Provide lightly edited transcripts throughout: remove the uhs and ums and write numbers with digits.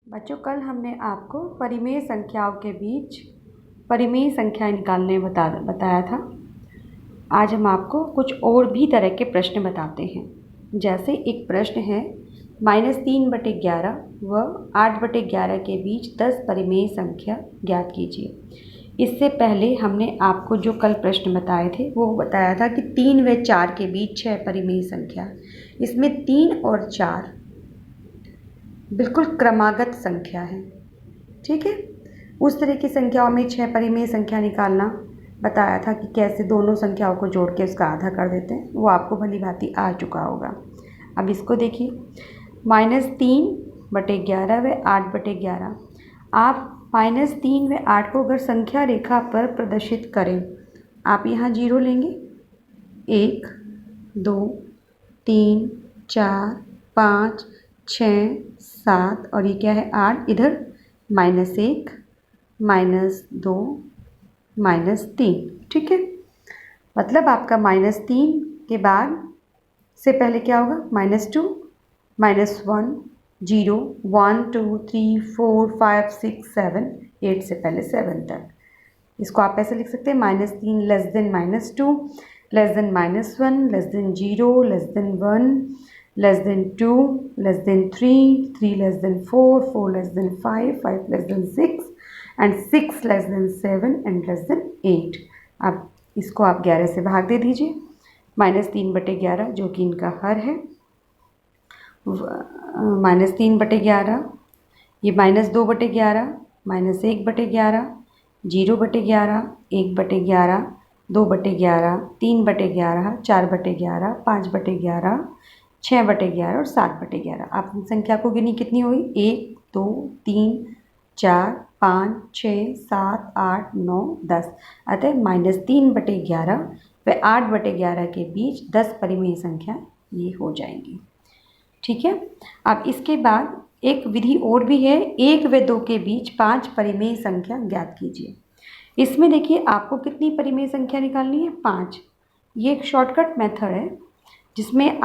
बच्चों, कल हमने आपको परिमेय संख्याओं के बीच परिमेय संख्याएं निकालने बताया था। आज हम आपको कुछ और भी तरह के प्रश्न बताते हैं। जैसे एक प्रश्न है -3/11 व 8/11 के बीच 10 परिमेय संख्या ज्ञात कीजिए। इससे पहले हमने आपको जो कल प्रश्न बताए थे वो बताया था कि 3 व 4 के बीच 6 परिमेय संख्या। इसमें 3 और 4 बिल्कुल क्रमागत संख्या है। ठीक है, उस तरह की संख्याओं में 6 परिमेय संख्या निकालना बताया था कि कैसे दोनों संख्याओं को जोड़ के उसका आधा कर देते हैं। वो आपको भली भांति आ चुका होगा। अब इसको देखिए, -3/11 व 8/11। आप -3 व 8 को अगर संख्या रेखा पर प्रदर्शित करें, आप यहाँ 0 लेंगे। 1 2 3 4 5 6 7 और ये क्या है 8। इधर -1 -2 -3। ठीक है, मतलब आपका -3 के बाद से पहले क्या होगा -2 -1 0 1 2 3 4 5 6 7 8 से पहले 7 तक। इसको आप ऐसे लिख सकते हैं -3 less than -2 less than -1 less than 0 less than 1 less than 2 less than 3 less than 4 less than 5 less than 6 and 6 less than 7 and less than 8। अब इसको आप 11 से भाग दे दीजिए। -3/11 जो कि इनका हर है, -3/11, ये -2/11 -1/11 0/11 1/11 2/11 3/11 4/11 5/11 6/11 और 7/11। आप संख्या को गिनी कितनी हुई? 1 2 3 4 5 6 7 8 9 10। अतः -3/11 व 8/11 के बीच 10 परिमेय संख्या ये हो जाएंगी। ठीक है, अब इसके बाद एक विधि और भी है, 1 व 2 के बीच 5 परिमेय संख्या ज्ञात कीजिए। इसमें देखिए आपको कितनी परिमेय संख्या निकालनी है? 5। ये एक शॉर्टकट मेथड है जिसमें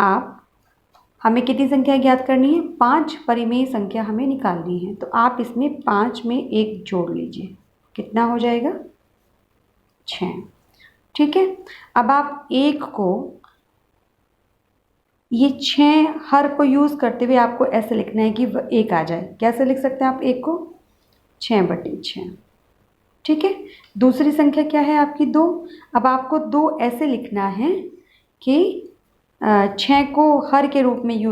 हमें कितनी संख्या ज्ञात करनी है? 5 परिमेय संख्या हमें निकालनी है। तो आप इसमें 5 में 1 जोड़ लीजिए, कितना हो जाएगा? 6। ठीक है, अब आप 1 को, ये 6 हर को यूज़ करते हुए आपको ऐसे लिखना है कि 1 आ जाए। कैसे लिख सकते हैं आप 1 को? 6/6। ठीक है, दूसरी संख्या क्या है आपकी? 2। अब आपको 2 ऐसे लिखना है कि 6 को हर के रूप में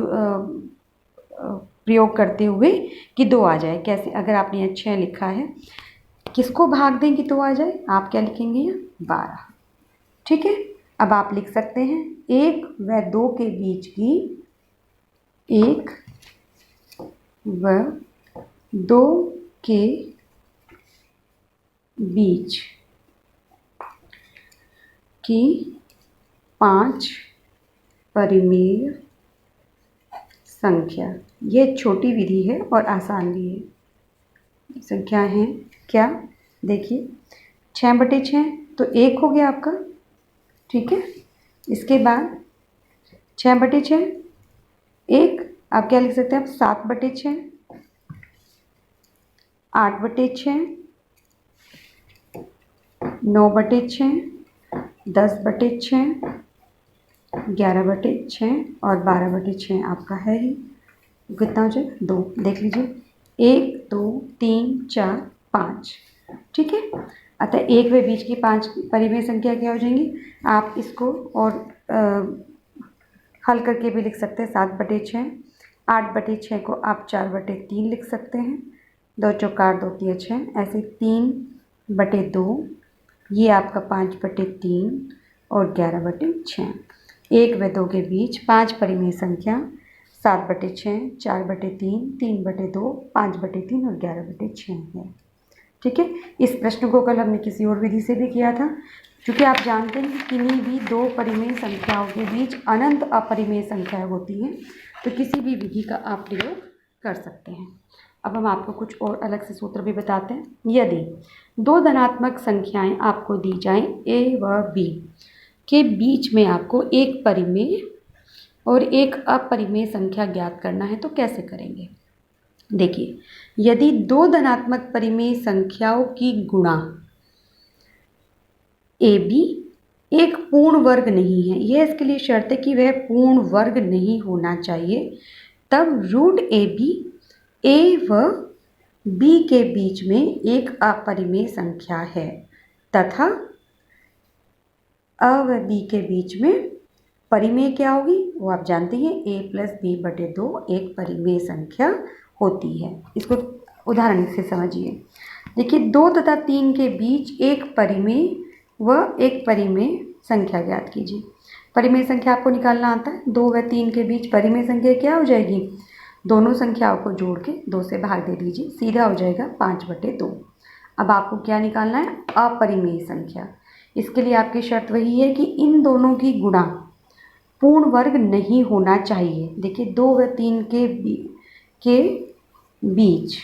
प्रयोग करते हुए कि 2 आ जाए। कैसे? अगर आपने यहाँ 6 लिखा है, किसको भाग दें कि 2 आ जाए? आप क्या लिखेंगे यहाँ? 12। ठीक है, अब आप लिख सकते हैं 1 व 2 के बीच की 1 व 2 के बीच की 5 परिमेय संख्या। ये छोटी विधि है और आसान भी है। संख्या है क्या? देखिए 6/6 तो 1 हो गया आपका। ठीक है, इसके बाद 6/6 1, आप क्या लिख सकते हैं? आप 7/6 8/6 9/6 10/6 11/6 और 12/6 आपका है ही। कितना हो जाए? 2। देख लीजिए 1 2 3 4 5। ठीक है, अतः 1 व बीच की 5 परिमेय संख्या क्या हो जाएंगी? आप इसको और हल करके भी लिख सकते हैं। 7/6 8/6 को आप 4/3 लिख सकते हैं। 2 चौकार 2 तिया 6, ऐसे 3/2 ये आपका 5/3 और 11/6। 1 व 2 के बीच 5 परिमेय संख्या 7/6 4/3 3/2 5/3 और 11/6 है। ठीक है, इस प्रश्न को कल हमने किसी और विधि से भी किया था। क्योंकि आप जानते हैं कि किन्हीं भी 2 परिमेय संख्याओं के बीच अनंत अपरिमेय संख्याएं होती हैं, तो किसी भी विधि का आप प्रयोग कर सकते हैं। अब हम आपको कुछ और अलग से सूत्र भी बताते हैं। यदि 2 धनात्मक संख्याएं आपको दी जाएं a व b के बीच में आपको एक परिमेय और एक अपरिमेय संख्या ज्ञात करना है, तो कैसे करेंगे? देखिए, यदि दो धनात्मक परिमेय संख्याओं की गुणा ए बी एक पूर्ण वर्ग नहीं है, यह इसके लिए शर्त है कि वह पूर्ण वर्ग नहीं होना चाहिए, तब रूट ए बी ए व बी के बीच में एक अपरिमेय संख्या है तथा अ व बी के बीच में परिमेय क्या होगी वो आप जानते हैं, a प्लस बी बटे 2 एक परिमेय संख्या होती है। इसको उदाहरण से समझिए। देखिए, 2 तथा 3 के बीच एक परिमेय व एक परिमेय संख्या ज्ञात कीजिए। परिमेय संख्या आपको निकालना आता है। 2 व 3 के बीच परिमेय संख्या क्या हो जाएगी, दोनों संख्याओं को जोड़ के 2 से भाग दे दीजिए, सीधा हो जाएगा 5 बटे 2। अब आपको क्या निकालना है, अपरिमेय संख्या। इसके लिए आपकी शर्त वही है कि इन दोनों की गुणा पूर्ण वर्ग नहीं होना चाहिए। देखिए, 2 व 3 के बीच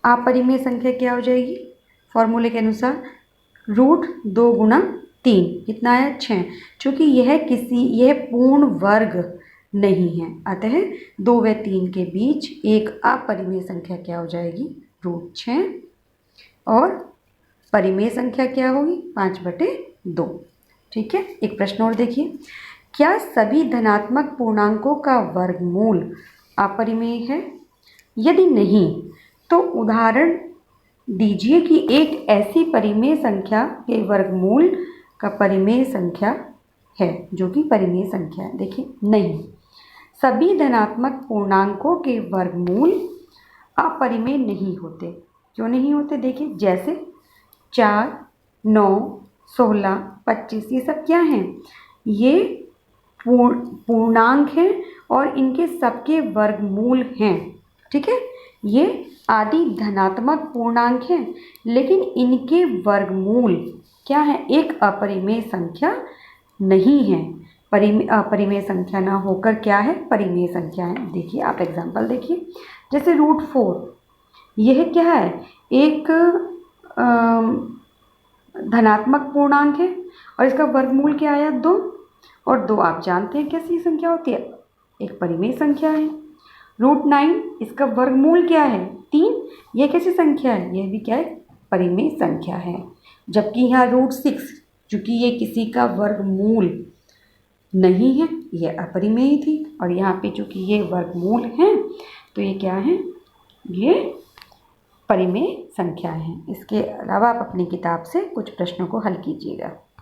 अपरिमेय संख्या क्या हो जाएगी, फॉर्मूले के अनुसार रूट 2 गुणा 3 कितना आया 6। चूँकि यह पूर्ण वर्ग नहीं है, अतः 2 व 3 के बीच एक अपरिमेय संख्या क्या हो जाएगी, रूट 6, और परिमेय संख्या क्या होगी 5 बटे 2। ठीक है, एक प्रश्न और देखिए, क्या सभी धनात्मक पूर्णांकों का वर्गमूल अपरिमेय है? यदि नहीं तो उदाहरण दीजिए कि एक ऐसी परिमेय संख्या के वर्गमूल का परिमेय संख्या है जो कि परिमेय संख्या है। देखिए, नहीं, सभी धनात्मक पूर्णांकों के वर्गमूल अपरिमेय नहीं होते। क्यों नहीं होते, देखिए, जैसे 4, 9, 16, 25 ये सब क्या हैं, ये पूर्णांक हैं और इनके सबके वर्गमूल हैं। ठीक है, ये आदि धनात्मक पूर्णांक हैं, लेकिन इनके वर्गमूल क्या है, एक अपरिमेय संख्या नहीं है। अपरिमेय संख्या ना होकर क्या है, परिमेय संख्या है। देखिए, आप एग्जाम्पल देखिए, जैसे रूट 4, यह क्या है, एक धनात्मक पूर्णांक है और इसका वर्गमूल क्या आया 2, और 2 आप जानते हैं कैसी संख्या होती है, एक परिमेय संख्या है। रूट 9, इसका वर्गमूल क्या है 3, यह कैसी संख्या है, यह भी क्या है, परिमेय संख्या है। जबकि यहाँ रूट 6, चूँकि ये किसी का वर्गमूल नहीं है, यह अपरिमेय थी, और यहाँ पे चूँकि ये वर्गमूल हैं तो ये क्या है, ये परिमेय संख्या है। इसके अलावा आप अपनी किताब से कुछ प्रश्नों को हल कीजिएगा।